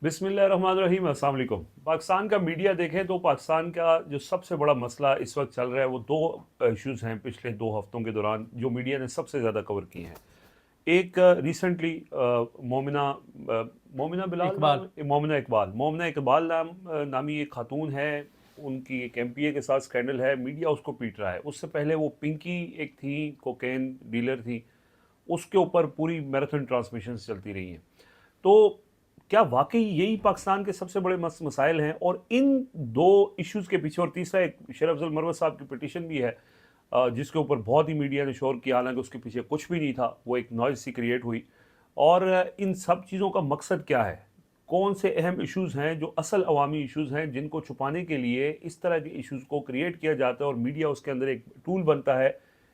بسم اللہ الرحمن الرحیم. السلام علیکم. پاکستان کا میڈیا دیکھیں تو پاکستان کا جو سب سے بڑا مسئلہ اس وقت چل رہا ہے وہ دو ایشوز ہیں پچھلے 2 ہفتوں کے دوران جو میڈیا نے سب سے زیادہ کور کیے ہیں. ایک ریسنٹلی مومنہ اقبال نامی ایک خاتون ہے, ان کی ایک ایم پی اے کے ساتھ سکینڈل ہے, میڈیا اس کو پیٹ رہا ہے. اس سے پہلے وہ پنکی ایک تھی, کوکین ڈیلر تھی, اس کے اوپر پوری میراتھن ٹرانسمیشنز چلتی رہی ہیں. تو کیا واقعی یہی پاکستان کے سب سے بڑے مسائل ہیں؟ اور ان دو ایشوز کے پیچھے, اور تیسرا ایک شیر افضل مروت صاحب کی پٹیشن بھی ہے جس کے اوپر بہت ہی میڈیا نے شور کیا, حالانکہ اس کے پیچھے کچھ بھی نہیں تھا, وہ ایک نوائز سی کریٹ ہوئی. اور ان سب چیزوں کا مقصد کیا ہے؟ کون سے اہم ایشوز ہیں جو اصل عوامی ایشوز ہیں جن کو چھپانے کے لیے اس طرح کے ایشوز کو کریٹ کیا جاتا ہے اور میڈیا اس کے اندر ایک ٹول بنتا ہے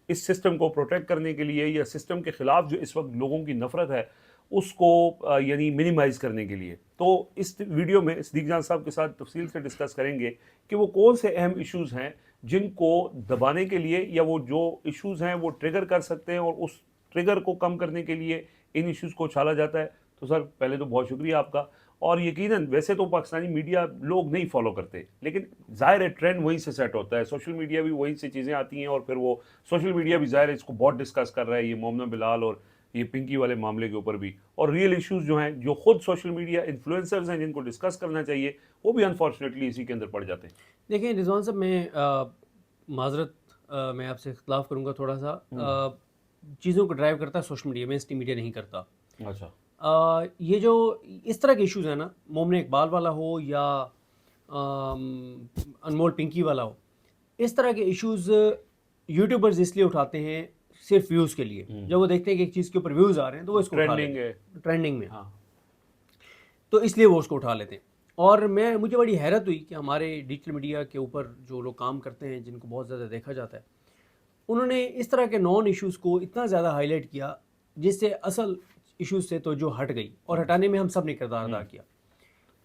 اس سسٹم کو پروٹیکٹ کرنے کے لیے, یا سسٹم کے خلاف جو اس وقت لوگوں کی نفرت ہے اس کو یعنی منیمائز کرنے کے لیے. تو اس ویڈیو میں صدیق جان صاحب کے ساتھ تفصیل سے ڈسکس کریں گے کہ وہ کون سے اہم ایشوز ہیں جن کو دبانے کے لیے, یا وہ جو ایشوز ہیں وہ ٹریگر کر سکتے ہیں اور اس ٹریگر کو کم کرنے کے لیے ان ایشوز کو اچھالا جاتا ہے. تو سر پہلے تو بہت شکریہ آپ کا. اور یقیناً ویسے تو پاکستانی میڈیا لوگ نہیں فالو کرتے, لیکن ظاہر ہے ٹرینڈ وہیں سے سیٹ ہوتا ہے, سوشل میڈیا بھی وہیں سے چیزیں آتی ہیں, اور پھر وہ سوشل میڈیا بھی ظاہر ہے اس کو بہت ڈسکس کر رہا ہے, یہ مومنہ بلال اور یہ پنکی والے معاملے کے اوپر بھی. اور ریئل ایشوز جو ہیں جو خود سوشل میڈیا انفلوئنسرز ہیں جن کو ڈسکس کرنا چاہیے وہ بھی انفارچونیٹلی اسی کے اندر پڑ جاتے ہیں. دیکھیں رضوان صاحب, میں معذرت میں آپ سے اختلاف کروں گا تھوڑا سا. چیزوں کو ڈرائیو کرتا ہے سوشل میڈیا, مین اسٹریم میڈیا نہیں کرتا. اچھا, یہ جو اس طرح کے ایشوز ہیں نا, مومنہ اقبال والا ہو یا انمول پنکی والا ہو, اس طرح کے ایشوز یوٹیوبرز اس لیے اٹھاتے ہیں صرف ویوز کے لیے. جب وہ دیکھتے ہیں کہ ایک چیز کے اوپر ویوز آ رہے ہیں تو وہ اس کو اٹھا لیتے ہیں, ٹرینڈنگ میں, تو اس لیے وہ اس کو اٹھا لیتے ہیں. اور مجھے بڑی حیرت ہوئی کہ ہمارے ڈیجیٹل میڈیا کے اوپر جو لوگ کام کرتے ہیں جن کو بہت زیادہ دیکھا جاتا ہے, انہوں نے اس طرح کے نان ایشوز کو اتنا زیادہ ہائی لائٹ کیا جس سے اصل ایشوز سے تو جو ہٹ گئی, اور ہٹانے میں ہم سب نے کردار ادا کیا.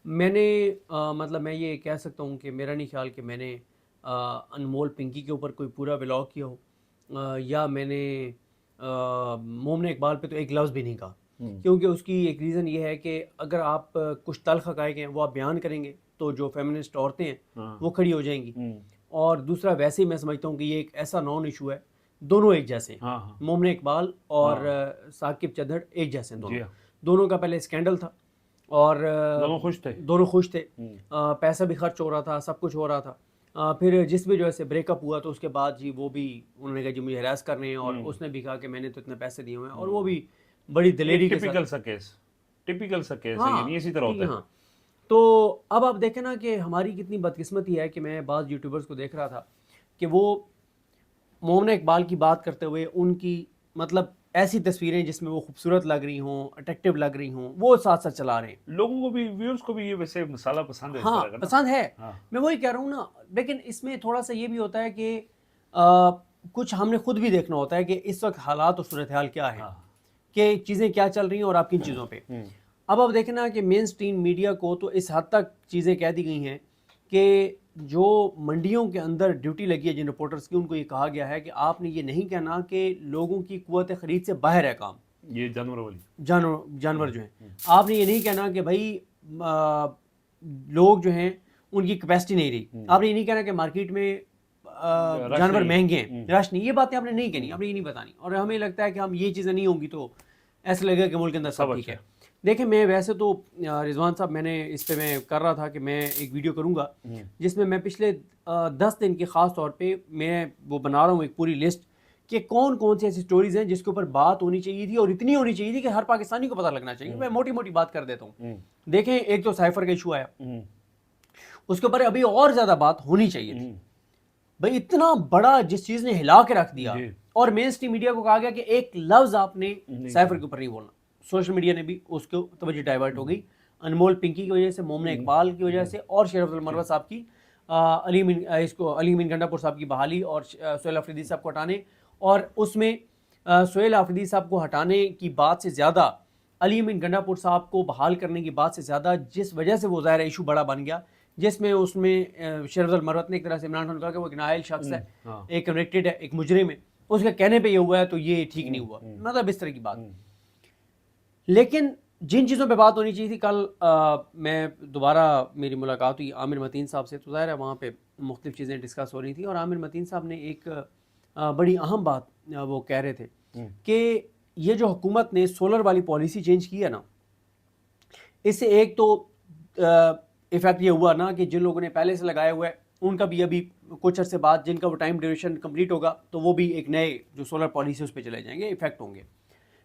میں نے مطلب میں یہ کہہ سکتا ہوں کہ میرا نہیں خیال کہ میں نے انمول پنکی کے اوپر کوئی پورا ولاگ کیا ہو, یا میں نے مومنہ اقبال پہ تو ایک لفظ بھی نہیں کہا, کیونکہ اس کی ایک ریزن یہ ہے کہ اگر آپ کچھ تلخ حقائق ہیں وہ آپ بیان کریں گے تو جو فیمنسٹ عورتیں ہیں وہ کھڑی ہو جائیں گی. اور دوسرا ویسے ہی میں سمجھتا ہوں کہ یہ ایک ایسا نان ایشو ہے, دونوں ایک جیسے ہیں, مومنہ اقبال اور ثاقب چدھڑ ایک جیسے ہیں, دونوں کا پہلے اسکینڈل تھا اور دونوں خوش تھے, پیسہ بھی خرچ ہو رہا تھا, سب کچھ ہو رہا تھا. پھر جس میں جو ہے بریک اپ ہوا تو اس کے بعد جی وہ بھی انہوں نے کہا جی مجھے ہراس کر رہے ہیں, اور اس نے بھی کہا کہ میں نے تو اتنے پیسے دیے ہوئے ہیں, اور وہ بھی بڑی دلیری کے ساتھ. ٹپیکل سا کیس ہے, یعنی اسی طرح ہوتا ہے. تو اب آپ دیکھیں نا کہ ہماری کتنی بدقسمتی ہے کہ میں بعض یوٹیوبرز کو دیکھ رہا تھا کہ وہ مومنہ اقبال کی بات کرتے ہوئے ان کی مطلب ایسی تصویریں جس میں وہ خوبصورت لگ رہی ہوں, اٹریکٹیو لگ رہی ہوں, وہ ساتھ ساتھ چلا رہے ہیں. لوگوں کو بھی, ویورز کو بھی یہ ویسے مسئلہ پسند ہے. ہاں پسند ہے, میں وہی کہہ رہا ہوں نا. لیکن اس میں تھوڑا سا یہ بھی ہوتا ہے کہ کچھ ہم نے خود بھی دیکھنا ہوتا ہے کہ اس وقت حالات اور صورتحال کیا ہے, کہ چیزیں کیا چل رہی ہیں اور آپ کن چیزوں پہ. اب آپ دیکھیں نا کہ مین اسٹریم میڈیا کو تو اس حد تک چیزیں کہہ دی گئی ہیں کہ جو منڈیوں کے اندر ڈیوٹی لگی ہے جن رپورٹرز کی, ان کو یہ کہا گیا ہے کہ آپ نے یہ نہیں کہنا کہ لوگوں کی قوت خرید سے باہر ہے کام, یہ جانور جو ہیں, آپ نے یہ نہیں کہنا کہ بھائی لوگ جو ہیں ان کی کیپیسٹی نہیں رہی, آپ نے یہ نہیں کہنا کہ مارکیٹ میں جانور مہنگے ہیں, رش نہیں. یہ باتیں آپ نے نہیں کہنی, آپ نے یہ نہیں بتانی. اور ہمیں لگتا ہے کہ ہم یہ چیزیں نہیں ہوں گی تو ایسا لگے گا کہ ملک کے اندر سب ٹھیک ہے. دیکھیں میں ویسے تو رضوان صاحب, میں نے اس پہ میں کر رہا تھا کہ میں ایک ویڈیو کروں گا جس میں پچھلے 10 دن کی خاص طور پہ میں وہ بنا رہا ہوں ایک پوری لسٹ کہ کون کون سی ایسی سٹوریز ہیں جس کے اوپر بات ہونی چاہیے تھی, اور اتنی ہونی چاہیے تھی کہ ہر پاکستانی کو پتہ لگنا چاہیے. میں موٹی موٹی بات کر دیتا ہوں. دیکھیں ایک تو سائفر کا ایشو آیا, اس کے اوپر ابھی اور زیادہ بات ہونی چاہیے تھی. بھائی اتنا بڑا جس چیز نے ہلا کے رکھ دیا, اور مین اسٹریم میڈیا کو کہا گیا کہ ایک لفظ آپ نے سائفر کے اوپر نہیں بولنا. سوشل میڈیا نے بھی اس کو توجہ ڈائیورٹ ہو گئی انمول پنکی کی وجہ سے, مومنہ اقبال کی وجہ سے, اور شیر افضل مروت صاحب کی علی امین گنڈا پور صاحب کی بحالی اور سہیل آفریدی صاحب کو ہٹانے. اور اس میں سہیل آفریدی صاحب کو ہٹانے کی بات سے زیادہ علی امین گنڈا پور صاحب کو بحال کرنے کی بات سے زیادہ جس وجہ سے وہ ظاہر ایشو بڑا بن گیا, جس میں اس میں شیر افضل مروت نے ایک طرح سے عمران خان کہا کہ وہ ایک نااہل شخص ہے, ایک کنوکٹڈ ہے, ایک مجرم ہے, اس کے کہنے پہ یہ ہوا ہے تو یہ ٹھیک نہیں ہوا, مطلب اس طرح کی بات. لیکن جن چیزوں پہ بات ہونی چاہیے تھی کل میں دوبارہ میری ملاقات ہوئی عامر متین صاحب سے، تو ظاہر ہے وہاں پہ مختلف چیزیں ڈسکس ہو رہی تھیں، اور عامر متین صاحب نے ایک بڑی اہم بات وہ کہہ رہے تھے کہ یہ جو حکومت نے سولر والی پالیسی چینج کی ہے نا، اس سے ایک تو ایفیکٹ یہ ہوا نا کہ جن لوگوں نے پہلے سے لگایا ہوا ہے ان کا بھی ابھی کچھ عرصے بعد جن کا وہ ٹائم ڈیوریشن کمپلیٹ ہوگا تو وہ بھی ایک نئے جو سولر پالیسی اس پہ چلے جائیں گے، افیکٹ ہوں گے.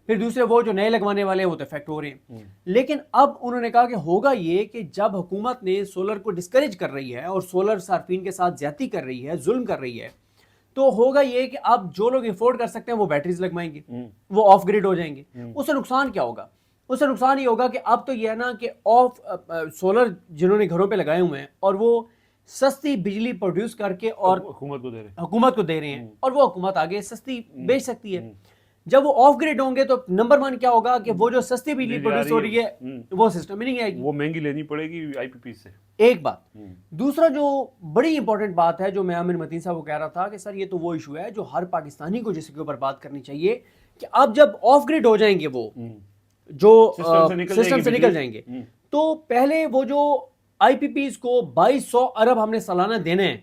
پھر دوسرے وہ جو نئے لگوانے والے ہیں وہ تو افیکٹ ہو رہے ہیں. لیکن اب انہوں نے کہا کہ ہوگا یہ کہ جب حکومت نے سولر کو ڈسکریج کر رہی ہے اور سولر صارفین کے ساتھ زیادتی کر رہی ہے، ظلم کر رہی ہے، تو ہوگا یہ کہ اب جو لوگ افورڈ کر سکتے ہیں وہ بیٹریز لگوائیں گے، وہ آف گریڈ ہو جائیں گے. اس سے نقصان کیا ہوگا؟ اس سے نقصان یہ ہوگا کہ اب تو یہ ہے نا کہ سولر جنہوں نے گھروں پہ لگائے ہوئے ہیں اور وہ سستی بجلی پروڈیوس کر کے اور حکومت کو دے رہے ہیں، اور وہ حکومت آگے سستی بیچ سکتی ہے. جب وہ آف گریڈ ہوں گے تو نمبر 1 کیا ہوگا کہ وہ جو سستی بجلی پروڈیوس ہو رہی ہے وہ سسٹم میں نہیں آئے گی، وہ مہنگی لینی پڑے گی آئی پی پی سے. ایک بات. دوسرا جو بڑی امپورٹنٹ بات ہے جو میں عامر متین صاحب کو کہہ رہا تھا کہ سر یہ تو وہ ایشو ہے جو ہر پاکستانی کو جس کے اوپر بات کرنی چاہیے کہ اب جب آف گریڈ ہو جائیں گے وہ جو سسٹم سے نکل جائیں گے، تو پہلے وہ جو آئی پی پیز کو 2200 ارب ہم نے سالانہ دینے ہیں،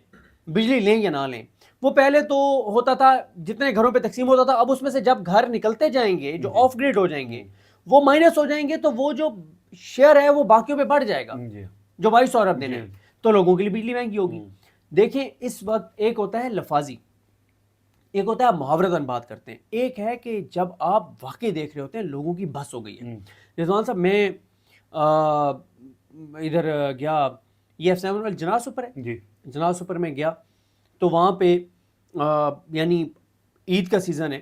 بجلی لیں یا نہ لیں، وہ پہلے تو ہوتا تھا جتنے گھروں پہ تقسیم ہوتا تھا، اب اس میں سے جب گھر نکلتے جائیں گے جو آف گریڈ ہو جائیں گے وہ مائنس ہو جائیں گے، تو وہ جو شیئر ہے وہ باقیوں پہ بڑھ جائے گا جو 2200 ارب دینے ہیں، تو لوگوں کے لیے بجلی مہنگی ہوگی. دیکھیں اس وقت ایک ہوتا ہے لفاظی، ایک ہوتا ہے آپ محاورتاً بات کرتے ہیں، ایک ہے کہ جب آپ واقعی دیکھ رہے ہوتے ہیں لوگوں کی بس ہو گئی ہے. رضوان صاحب میں ادھر گیا، یہ F7 والے جناح سپر ہے، جناح سپر میں گیا تو وہاں پہ یعنی عید کا سیزن ہے،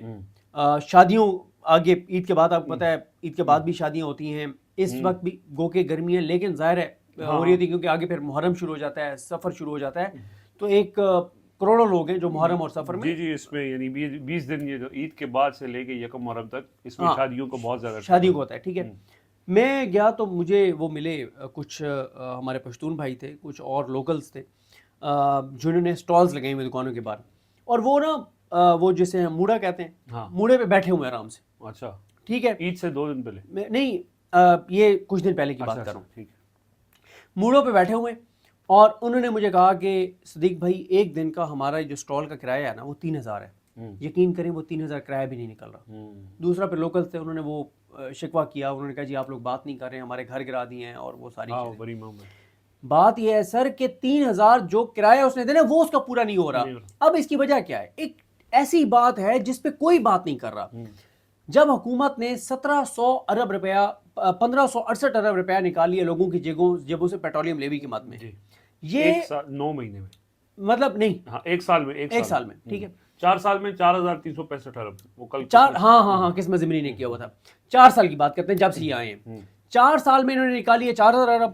شادیوں آگے عید کے بعد آپ کو پتہ ہے عید کے بعد بھی شادیاں ہوتی ہیں، اس وقت بھی گو کے گرمی ہے، لیکن ظاہر ہے ہو رہی تھی کیونکہ آگے پھر محرم شروع ہو جاتا ہے، سفر شروع ہو جاتا ہے، تو ایک کروڑوں لوگ ہیں جو محرم اور سفر میں اس میں یعنی 20 دن یہ جو عید کے بعد سے لے کے یکم محرم تک اس میں شادیوں کو بہت زیادہ شادیوں کو ہوتا ہے. ٹھیک ہے، میں گیا تو مجھے وہ ملے کچھ ہمارے پشتون بھائی تھے، کچھ اور لوکلز تھے جنہوں نے سٹالز لگائی ہوئے دکانوں کے باہر، اور وہ نا وہ جسے ہم موڑا کہتے ہیں، موڑے پہ بیٹھے ہوئے آرام سے. اچھا ٹھیک ہے، عید سے 2 دن پہلے نہیں، یہ کچھ دن پہلے کی بات کر رہا ہوں. موڑوں پہ بیٹھے ہوئے، اور انہوں نے مجھے کہا کہ صدیق بھائی ایک دن کا ہمارا جو سٹال کا کرایہ ہے نا وہ 3000 ہے، یقین کریں وہ 3000 کرایہ بھی نہیں نکل رہا. دوسرا پہ لوکل تھے، انہوں نے وہ شکوہ کیا، انہوں نے کہا جی آپ لوگ بات نہیں کر رہے ہیں، ہمارے گھر گرا دیے ہیں اور وہ ساری چیزیں. بات یہ ہے سر کہ 3000 جو کرایہ اس نے دینا وہ اس کا پورا نہیں ہو رہا. اب اس کی وجہ کیا ہے؟ ایک ایسی بات ہے جس پہ کوئی بات نہیں کر رہا. جب حکومت نے 1700 ارب روپیہ 1568 ارب روپیہ نکال لیے لوگوں کی جیبوں سے پیٹرولیم لیوی کی مد میں، یہ 9 مہینے میں مطلب نہیں، ایک سال میں ٹھیک ہے، 4 سال میں 4365 ارب، وہ کل ہاں قسمت زمینی نے کیا ہوا تھا. 4 سال کی بات کرتے ہیں جب سے یہ آئے ہیں، 4 سال میں انہوں نے نکالی ہے 4000 ارب،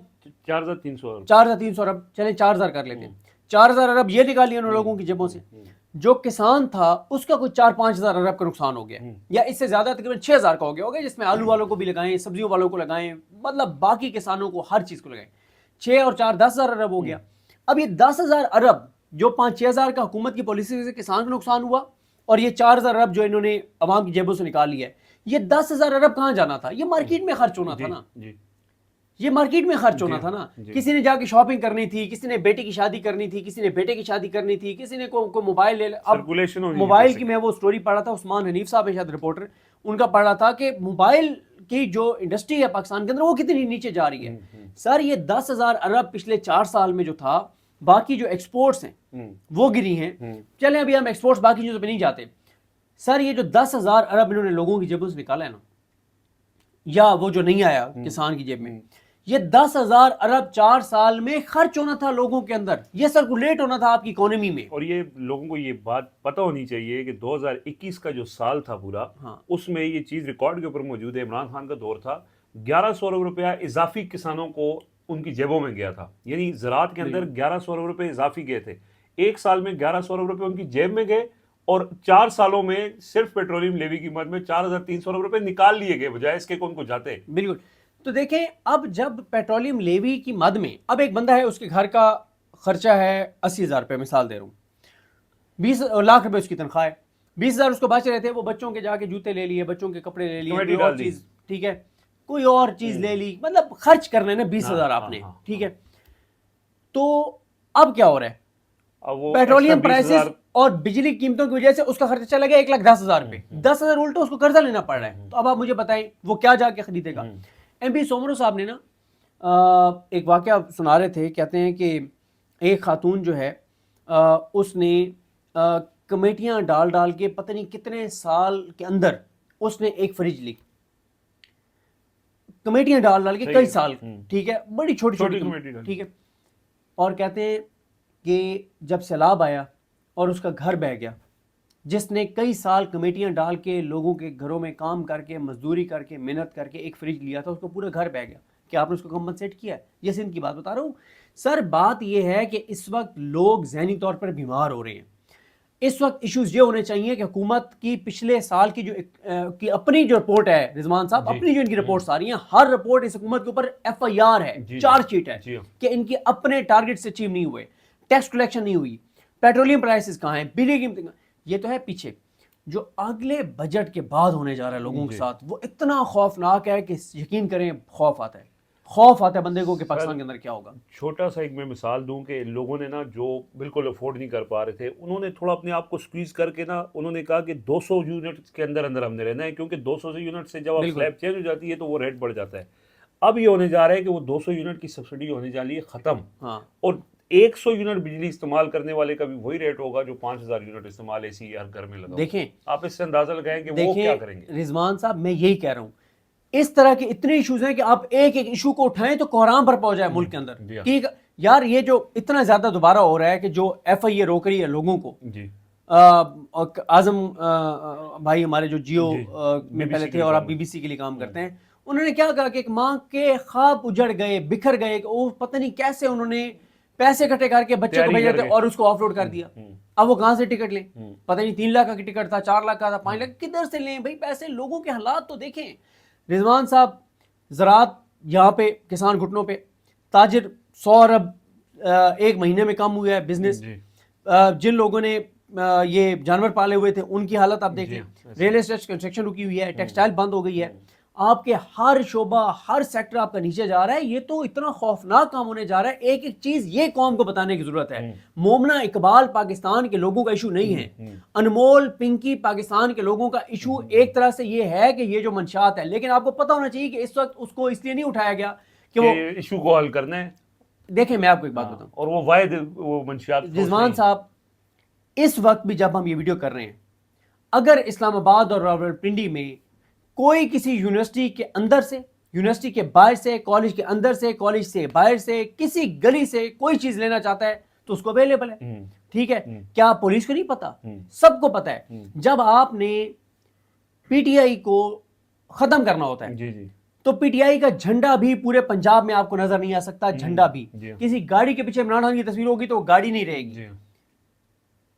4300 ارب، چلیں 4000 کر لیتے ہیں، 4000 ارب یہ نکالی انہوں لوگوں کی جیبوں سے. جو کسان تھا اس کا کوئی 4-5 ہزار ارب کا نقصان ہو گیا، یا اس سے زیادہ تقریباً 6000 کا ہو گیا جس میں آلو والوں کو بھی لگائیں، سبزیوں والوں کو لگائیں، مطلب باقی کسانوں کو ہر چیز کو لگائیں. 6 اور 4 10,000 ارب ہو گیا. اب یہ 10,000 ارب جو 5-6 ہزار کا حکومت کی پالیسی سے کسان کو نقصان ہوا، اور یہ 4,000 ارب جو انہوں نے عوام کی جیبوں سے نکال لیا ہے، یہ 10,000 ارب کہاں جانا تھا؟ یہ مارکیٹ میں خرچ ہونا تھا نا، یہ مارکیٹ میں خرچ ہونا تھا نا. کسی نے جا کے شاپنگ کرنی تھی، کسی نے بیٹی کی شادی کرنی تھی، کسی نے بیٹے کی شادی کرنی تھی، کسی نے کوئی موبائل لے. اب موبائل کی میں وہ سٹوری پڑھ رہا تھا، عثمان حنیف صاحب ہے شاید رپورٹر، ان کا پڑھ رہا تھا کہ موبائل کی جو انڈسٹری ہے پاکستان کے اندر وہ کتنی نیچے جا رہی ہے. سر یہ 10,000 ارب پچھلے 4 سال میں جو تھا، باقی جو ایکسپورٹس ہیں وہ گری ہیں. چلیں ابھی ہم ایکسپورٹس باقی چیزوں پہ نہیں جاتے. سر یہ جو 10,000 ارب انہوں نے لوگوں کی جیبوں سے نکالا ہے نا، یا وہ جو نہیں آیا کسان کی جیب میں، یہ 10,000 ارب 4 سال میں خرچ ہونا تھا لوگوں کے اندر، یہ سرکولیٹ ہونا تھا آپ کی اکانومی میں. اور یہ لوگوں کو یہ بات پتہ ہونی چاہیے کہ 2021 کا جو سال تھا پورا، اس میں یہ چیز ریکارڈ کے اوپر موجود ہے. عمران خان کا دور تھا، 1100 ارب روپیہ اضافی کسانوں کو ان کی جیبوں میں گیا تھا، یعنی زراعت کے اندر 1100 ارب روپے اضافی گئے تھے. ایک سال میں 1100 ارب روپے ان کی جیب میں گئے، اور 4 سالوں میں صرف پیٹرولیم لیوی کی مد میں 4300 ارب روپے نکال لیے گئے، بجائے اس کے ان کو جاتے. بالکل. تو دیکھیں اب جب پیٹرولیم لیوی کی مد میں اب ایک بندہ ہے اس کے گھر کا خرچہ ہے 80,000 روپے، مثال دے رہا ہوں، 20 لاکھ روپے اس کی تنخواہ ہے، 20,000 اس کو بچ رہے تھے، وہ بچوں کے جا کے جوتے لے لیے، بچوں کے کپڑے لے لیے، اور چیز ٹھیک ہے، کوئی اور چیز لے لی, مطلب خرچ کرنا ہے نا 20,000 آپ نے, ٹھیک ہے. تو اب کیا ہو رہا ہے, پیٹرولیم پرائسز اور بجلی قیمتوں کی وجہ سے اس کا خرچہ چلا گیا 1,10,000 روپے, 10,000 الٹا اس کو قرضہ لینا پڑ رہا ہے. تو اب آپ مجھے بتائیں وہ کیا جا کے خریدے گا. ایم پی سومرو صاحب نے نا ایک واقعہ سنا رہے تھے, کہتے ہیں کہ ایک خاتون جو ہے اس نے کمیٹیاں ڈال کے پتہ نہیں کتنے سال کے اندر اس نے ایک فریج لی, کمیٹیاں ڈال کے کئی سال, ٹھیک ہے, بڑی چھوٹی کمیٹی, ٹھیک ہے. اور کہتے ہیں کہ جب سیلاب آیا اور اس کا گھر بہہ گیا, جس نے کئی سال کمیٹیاں ڈال کے لوگوں کے گھروں میں کام کر کے مزدوری کر کے محنت کر کے ایک فریج لیا تھا, اس کو پورا گھر بہہ گیا. کیا آپ نے اس کو کمپنسیٹ کیا ہے؟ یہ سندھ کی بات بتا رہا ہوں سر. بات یہ ہے کہ اس وقت لوگ ذہنی طور پر بیمار ہو رہے ہیں. اس وقت ایشوز یہ ہونے چاہیے کہ حکومت کی پچھلے سال کی جو اپنی جو رپورٹ ہے رضوان صاحب, اپنی جو ان کی رپورٹس آ رہی ہیں, ہر رپورٹ اس حکومت کے اوپر FIR ہے, چارج شیٹ ہے کہ ان کے اپنے ٹارگٹ سے اچیو نہیں ہوئے, ٹیکس کلیکشن نہیں ہوئی, پیٹرولیم پرائسز کہاں ہیں, بجلی قیمتیں. یہ تو ہے پیچھے. جو اگلے بجٹ کے بعد ہونے جا رہا ہے لوگوں کے ساتھ, وہ اتنا خوفناک ہے کہ یقین کریں خوف آتا ہے بندے کو کہ پاکستان کے اندر کیا ہوگا. چھوٹا سا ایک میں مثال دوں کہ لوگوں نے نا جو بالکل افورڈ نہیں کر پا رہے تھے, انہوں نے تھوڑا اپنے آپ کو سکویز کر کے نا انہوں نے کہا کہ 200 یونٹ کے اندر ہم نے رہنا ہے, کیونکہ 200 یونٹ سے جب آپ سلیب چینج ہو جاتی ہے تو وہ ریٹ بڑھ جاتا ہے. اب یہ ہونے جا رہا ہے کہ وہ 200 یونٹ کی سبسڈی ہونے جا رہی ہے ختم, اور 100 یونٹ بجلی استعمال کرنے والے کا بھی وہی ریٹ ہوگا جو 5,000 یونٹ استعمال AC ہر گھر میں لگا. دیکھیں آپ اس سے اندازہ لگائیں کہ وہ کیا کریں گے. رضوان صاحب میں یہی کہہ رہا ہوں, اس طرح کے اتنے ایشوز ہیں کہ آپ ایک ایشو کو اٹھائیں تو کوہرام پر پہنچ جائے ملک کے اندر. ٹھیک یار, یہ جو اتنا زیادہ دوبارہ ہو رہا ہے کہ جو FIA روک رہی ہے لوگوں کو. اعظم بھائی ہمارے جو جیو میں پہلے تھے اور آپ BBC کے لیے کام کرتے ہیں, انہوں نے کیا کہا کہ ایک ماں کے خواب اجڑ گئے, بکھر گئے, وہ پتہ نہیں کیسے انہوں نے پیسے اکٹھے کر کے بچے کو بھیجے تھے اور اس کو آف لوڈ کر دیا. اب وہ کہاں سے ٹکٹ لیں, پتہ نہیں 3 لاکھ کا ٹکٹ تھا, 4 لاکھ کا تھا, 5 لاکھ, کدھر سے لیں بھائی پیسے. لوگوں کے حالات تو دیکھیں رضوان صاحب. زراعت یہاں پہ کسان گھٹنوں پہ, تاجر 100 ارب ایک مہینے میں کم ہوا ہے بزنس. جن لوگوں نے یہ جانور پالے ہوئے تھے ان کی حالت آپ دیکھیں, ریل اسٹیٹ کنسٹرکشن رکی ہوئی ہے, ٹیکسٹائل بند ہو گئی ہے, آپ کے ہر شعبہ ہر سیکٹر آپ کا نیچے جا رہا ہے. یہ تو اتنا خوفناک کام ہونے جا رہا ہے. ایک ایک چیز یہ قوم کو بتانے کی ضرورت ہے. مومنہ اقبال پاکستان کے لوگوں کا ایشو نہیں ہے, انمول پنکی پاکستان کے لوگوں کا ایشو ایک طرح سے یہ ہے کہ یہ جو منشیات ہے, لیکن آپ کو پتہ ہونا چاہیے کہ اس وقت اس کو اس لیے نہیں اٹھایا گیا کہ وہ ایشو کو حل کرنا ہے. دیکھیں میں آپ کو ایک بات بتاؤں, اور وہ واحد وہ منشیات رضوان صاحب, اس وقت بھی جب ہم یہ ویڈیو کر رہے ہیں, اگر اسلام آباد اور راولپنڈی میں کوئی کسی یونیورسٹی کے اندر سے, یونیورسٹی کے باہر سے, کالج کے اندر سے, کالج سے باہر سے, کسی گلی سے کوئی چیز لینا چاہتا ہے تو اس کو اویلیبل ہے. ٹھیک ہے, کیا پولیس کو نہیں پتا؟ سب کو پتا ہے. جب آپ نے PTI کو ختم کرنا ہوتا ہے تو PTI کا جھنڈا بھی پورے پنجاب میں آپ کو نظر نہیں آ سکتا. جھنڈا بھی کسی گاڑی کے پیچھے عمران خان کی تصویر ہوگی تو وہ گاڑی نہیں رہے گی,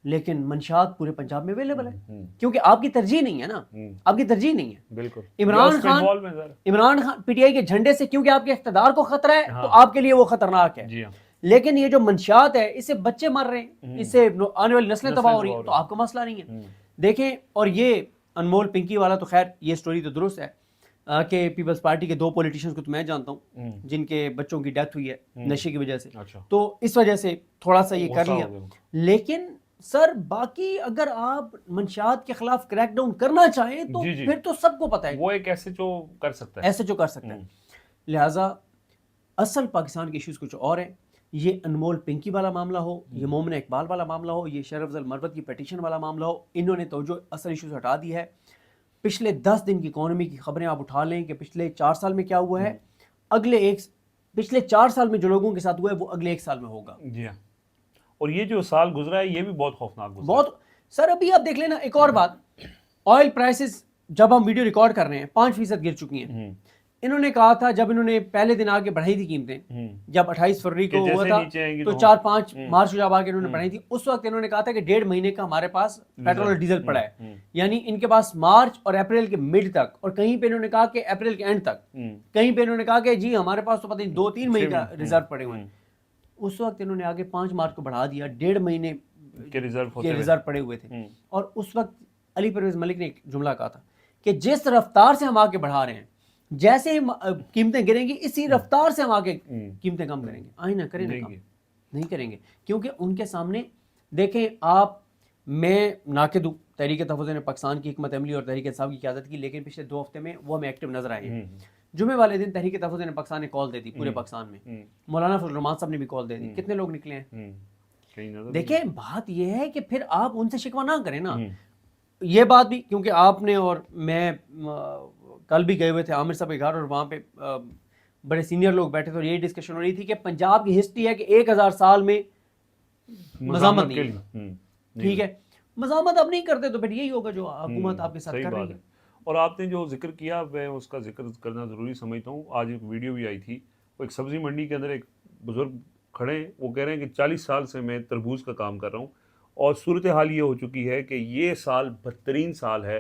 لیکن منشیات پورے پنجاب میں اویلیبل ہے کیونکہ آپ کی ترجیح نہیں ہے نا, آپ کی ترجیح نہیں ہے. بالکل عمران خان PTI کے جھنڈے سے کیونکہ آپ کے اقتدار کو خطرہ ہے تو آپ کے لیے وہ خطرناک ہے. لیکن یہ جو منشیات ہے اس سے بچے مر رہے ہیں, اس سے آنے والی نسلیں تباہ ہو رہی ہیں, تو آپ کو مسئلہ نہیں ہے. دیکھیں, اور یہ انمول پنکی والا تو خیر یہ سٹوری تو درست ہے کہ پیپلز پارٹی کے 2 پولیٹیشنز کو تو میں جانتا ہوں جن کے بچوں کی ڈیتھ ہوئی ہے نشے کی وجہ سے, تو اس وجہ سے تھوڑا سا یہ کر لیا. لیکن سر باقی اگر آپ منشیات کے خلاف کریک ڈاؤن کرنا چاہیں تو پھر تو سب کو پتہ ہے وہ ایک SHO کر سکتا ہے. لہٰذا اصل پاکستان کے ایشوز کچھ اور ہیں. یہ انمول پنکی والا معاملہ ہو, یہ مومنہ اقبال والا معاملہ ہو, یہ شرف افضل مروت کی پیٹیشن والا معاملہ ہو, انہوں نے توجہ اصل ایشوز ہٹا دی ہے. پچھلے 10 دن کی اکانومی کی خبریں آپ اٹھا لیں کہ پچھلے 4 سال میں کیا ہوا ہے, پچھلے 4 سال میں جو لوگوں کے ساتھ ہوا ہے وہ اگلے 1 سال میں ہوگا. جی ہاں, اور یہ جو سال گزرا ہے یہ بھی بہت خوفناک گزرا. بہت سر. ابھی آپ دیکھ لینا ایک اور بات, آئل پرائسز جب ہم ویڈیو ریکارڈ کر رہے ہیں 5% گر چکی ہیں. انہوں نے کہا تھا جب انہوں نے پہلے دن آ کے بڑھائی تھی قیمتیں, جب 28 فروری کو ہوا تھا تو 4-5 مارچ کو جب آ کے انہوں نے بڑھائی تھی, اس وقت انہوں نے کہا تھا کہ 1.5 مہینے کا ہمارے پاس پیٹرول اور ڈیزل پڑا ہے. یعنی ان کے پاس مارچ اور اپریل کے مڈ تک, اور کہیں پہ انہوں نے کہا کہ اپریل کے اینڈ تک, کہیں پہ انہوں نے کہا کہ جی ہمارے پاس تو پتہ نہیں 2-3 مہینے کا ریزرو پڑے ہوئے ہیں. اس وقت انہوں نے آگے 5 مارچ کو بڑھا دیا, 1.5 مہینے کے ریزرو پڑے ہوئے تھے. اور اس وقت علی پرویز ملک نے ایک جملہ کہا تھا کہ جس رفتار سے ہم آگے بڑھا رہے ہیں جیسے ہی قیمتیں گریں گی اسی رفتار سے ہم آگے قیمتیں کم کریں گے. آئیں نہ کریں نہ کم نہیں کریں گے, کیونکہ ان کے سامنے دیکھیں آپ, میں ناقد ہوں تحریک تحفظ نے پاکستان کی حکمت عملی اور تحریک انصاف کی قیادت کی, لیکن پچھلے 2 ہفتے میں وہ ہمیں ایکٹیو نظر آئے ہیں. جمعے والے دن تحریک تحفظ نے پاکستان نے کال دے دی پورے پاکستان میں, مولانا فضل الرحمان صاحب نے بھی کال دے دی, کتنے لوگ نکلے ہیں؟ دیکھیں بات یہ ہے کہ پھر آپ ان سے شکوہ نہ کریں نا. یہ بات بھی کیونکہ آپ نے اور میں کل بھی گئے ہوئے تھے عامر صاحب کے گھر, اور وہاں پہ بڑے سینئر لوگ بیٹھے تھے, اور یہی ڈسکشن ہو رہی تھی کہ پنجاب کی ہسٹری ہے کہ 1000 سال میں مزاحمت نہیں ہے. ٹھیک ہے, مزاحمت اب نہیں کرتے تو پھر یہی ہوگا جو حکومت آپ کے ساتھ کر رہی ہے. اور آپ نے جو ذکر کیا میں اس کا ذکر کرنا ضروری سمجھتا ہوں. آج ایک ویڈیو بھی آئی تھی, وہ ایک سبزی منڈی کے اندر ایک بزرگ کھڑے ہیں, وہ کہہ رہے ہیں کہ 40 سال سے میں تربوز کا کام کر رہا ہوں, اور صورتحال یہ ہو چکی ہے کہ یہ سال بدترین سال ہے.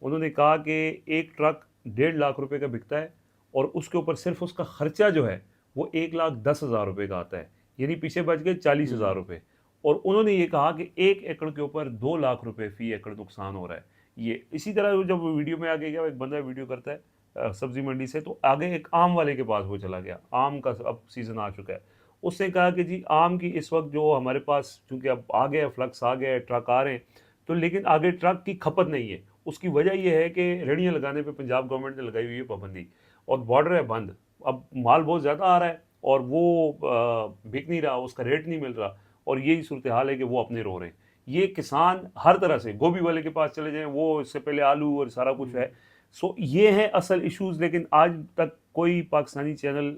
انہوں نے کہا کہ ایک ٹرک 1.5 لاکھ روپے کا بکتا ہے, اور اس کے اوپر صرف اس کا خرچہ جو ہے وہ 1,10,000 روپے کا آتا ہے, یعنی پیچھے بچ گئے 40,000 روپے. اور انہوں نے یہ کہا کہ 1 ایکڑ کے اوپر 2 لاکھ روپے فی ایکڑ نقصان ہو رہا ہے. یہ اسی طرح جب ویڈیو میں آگے گیا, ایک بندہ ویڈیو کرتا ہے سبزی منڈی سے, تو آگے ایک آم والے کے پاس وہ چلا گیا, آم کا اب سیزن آ چکا ہے. اس نے کہا کہ جی آم کی اس وقت جو ہمارے پاس چونکہ اب آ گیا فلکس آ گیا, ٹرک آ رہے ہیں, تو لیکن آگے ٹرک کی کھپت نہیں ہے. اس کی وجہ یہ ہے کہ ریڑیاں لگانے پہ پنجاب گورنمنٹ نے لگائی ہوئی ہے پابندی, اور بارڈر ہے بند. اب مال بہت زیادہ آ رہا ہے اور وہ بک نہیں رہا, اس کا ریٹ نہیں مل رہا, اور یہی صورتحال ہے کہ وہ اپنے رو رہے ہیں. یہ کسان ہر طرح سے, گوبھی والے کے پاس چلے جائیں, وہ اس سے پہلے آلو اور سارا کچھ ہے. سو یہ ہے اصل ایشوز. لیکن آج تک کوئی پاکستانی چینل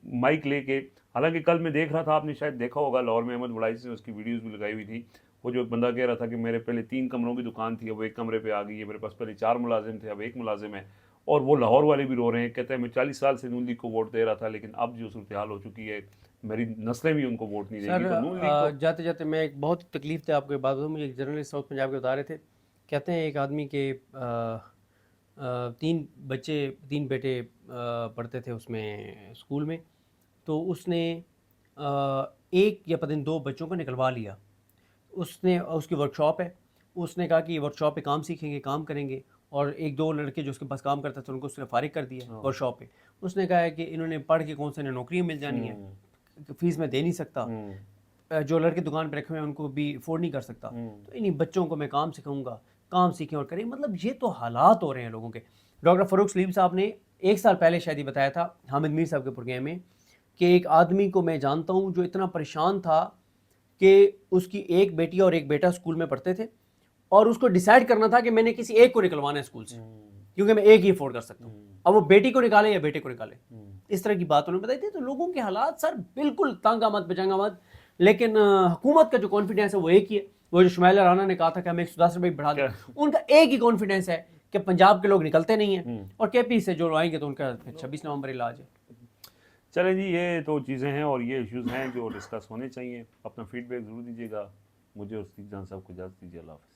مائک لے کے, حالانکہ کل میں دیکھ رہا تھا, آپ نے شاید دیکھا ہوگا, لاہور میں احمد وڑائی سے اس کی ویڈیوز بھی لگائی ہوئی تھی, وہ جو ایک بندہ کہہ رہا تھا کہ میرے پہلے 3 کمروں کی دکان تھی, اب 1 کمرے پہ آ گئی ہے, میرے پاس پہلے 4 ملازم تھے, اب 1 ملازم ہے. اور وہ لاہور والے بھی رو رہے ہیں, کہتے ہیں میں 40 سال سے نون لیگ کو ووٹ دے رہا تھا, لیکن اب جو صورتحال ہو چکی ہے میری نسلیں بھی ان کو ووٹ نہیں دیں گی. تو نون لیگ کو جاتے جاتے میں ایک بہت تکلیف تھا آپ کو بات بتاؤں. مجھے ایک جرنلسٹ ساؤتھ پنجاب کے بتا رہے تھے, کہتے ہیں ایک آدمی کے 3 بیٹے پڑھتے تھے اس میں اسکول میں, تو اس نے 1 یا پتہ نہیں 2 بچوں کو نکلوا لیا. اس کی ورک شاپ ہے, اس نے کہا کہ یہ ورک شاپ پہ کام سیکھیں گے, کام کریں گے, اور 1-2 لڑکے جو اس کے پاس کام کرتے تھے ان کو اس نے فارغ کر دیا ورک شاپ پہ. اس نے کہا ہے کہ انہوں نے پڑھ کے کون سے نوکریاں مل جانی ہیں, فیس میں دے نہیں سکتا, جو لڑکے دکان پہ رکھے ہوئے ہیں ان کو بھی افورڈ نہیں کر سکتا, تو انہیں بچوں کو میں کام سکھاؤں گا, کام سیکھیں اور کریں. مطلب یہ تو حالات ہو رہے ہیں لوگوں کے. ڈاکٹر فاروق سلیم صاحب نے 1 سال پہلے شاید ہی بتایا تھا حامد میر صاحب کے پروگرام میں کہ ایک آدمی کو میں جانتا ہوں جو اتنا پریشان تھا کہ اس کی 1 بیٹی اور 1 بیٹا اسکول میں پڑھتے تھے, اور اس کو ڈیسائیڈ کرنا تھا کہ میں نے کسی ایک کو نکلوانا ہے اسکول سے, کیونکہ میں ایک ہی افورڈ کر سکتا ہوں. اب وہ بیٹی کو نکالے یا بیٹے کو نکالے, اس طرح کی بات انہوں نے بتائی تھی. تو لوگوں کے حالات سر بالکل تنگ آمد بچنگ آمد. لیکن حکومت کا جو کانفیڈنس ہے وہ ایک ہی ہے. وہ جو شمائلہ رانا نے کہا تھا کہ ہمیں 110 روپئے بڑھا دیں, ان کا ایک ہی کانفیڈنس ہے کہ پنجاب کے لوگ نکلتے نہیں ہیں, اور کے پی سے جو آئیں گے تو ان کا 26 نومبر علاج ہے. چلیں جی, یہ تو چیزیں ہیں اور یہ ایشوز ہیں جو ڈسکس ہونے چاہیے. اپنا فیڈ بیک ضرور دیجیے گا. مجھے اور صدیق جان صاحب کو اجازت دیجیے. اللہ حافظ.